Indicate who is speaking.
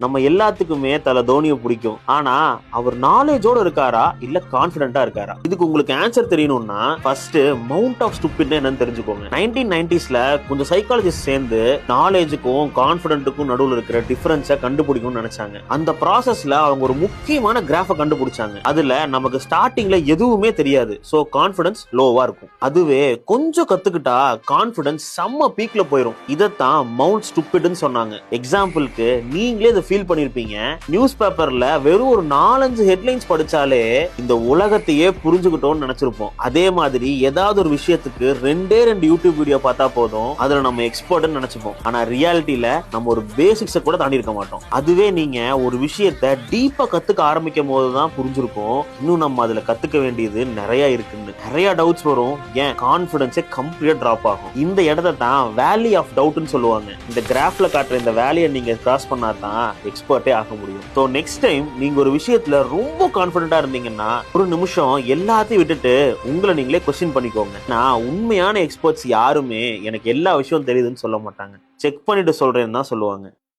Speaker 1: நம்ம எல்லாத்துக்குமே தல தோனியை பிடிக்கும். ஆனா அவர் நாலேஜோட இருக்காரா இல்ல கான்பிடென்ட்டா இருக்காரா? இதுக்கு உங்களுக்கு ஆன்சர் தெரியணும்னா ஃபர்ஸ்ட் மவுண்ட் ஆஃப் ஸ்டூபிட்னா என்னன்னு தெரிஞ்சுக்கோங்க. 1990ஸ்ல கொஞ்சம் சைக்காலஜிஸ்ட் சேர்ந்து நாலேஜுக்கும் கான்பிடென்ட்டுக்கும் நடுவில் இருக்கிற டிஃபரன்ஸை கண்டுபிடிக்கணும்னு நினைச்சாங்க. அந்த ப்ராசஸ்ல அவங்க ஒரு முக்கியமான கிராஃபை கண்டுபிடிச்சாங்க. அதுல நமக்கு ஸ்டார்டிங்ல எதுவுமே தெரியாது, சோ கான்பிடன்ஸ் லோவா இருக்கும். அதுவே கொஞ்சம் கத்துக்கிட்டா கான்பிடன்ஸ் செம்ம பீக்ல போயிடும். இதத்தான் மவுண்ட் ஸ்டூபிட்னு சொன்னாங்க. எக்ஸாம்பிளுக்கு நீங்களே இதை ஃபீல் பண்ணிருப்பீங்க. நியூஸ் பேப்பர்ல வெறும் ஒரு 4-5 ஹெட்லைன்ஸ் படிச்சாலே இந்த உலகத்தையே புரிஞ்சுக்கிட்டோம்னு நினைச்சிருப்போம். அதே மாதிரி ஏதாவது ஒரு விஷயத்துக்கு 2 யூடியூப் வீடியோ பார்த்தா போதும் அதுல நம்ம எக்ஸ்பர்ட்னு நினைச்சுப்போம். ஆனா ரியாலிட்டியில நம்ம ஒரு பேசிக்ஸை கூட தாண்டி இருக்க மாட்டோம். அதுவே நீங்க ஒரு விஷயத்தை டீப்பா கத்துக்க ஆரம்பிக்கும் போதுதான் புரிஞ்சிருக்கும் இன்னும் நம்ம அதுல கத்துக்க வேண்டியது நிறைய இருக்குன்னு. நிறைய டவுட்ஸ் வரும், ஏன் கான்பிடன்ஸே கம்ப்ளீட்டா டிராப் ஆகும். இந்த இடத்தை தான் வேலி ஆஃப் டவுட்னு சொல்லுவாங்க. இந்த கிராஃப்ல காட்டுற இந்த வேலையை நீங்க கிராஸ் பண்ணாதான் எக்ஸ்பர்ட்டே ஆக முடியும். ஸோ நெக்ஸ்ட் டைம் நீங்க ஒரு விஷயத்துல ரொம்ப கான்பிடென்ட்டா இருந்தீங்கன்னா ஒரு நிமிஷம் எல்லாத்தையும் விட்டுட்டு உங்களை நீங்களே கொஸ்டின் பண்ணிக்கோங்க. நான் உண்மையான எக்ஸ்பர்ட்ஸ் யாருமே எனக்கு எல்லா விஷயம் தெரியுதுன்னு சொல்ல மாட்டாங்க, செக் பண்ணிட்டு சொல்றேன்னு தான் சொல்லுவாங்க.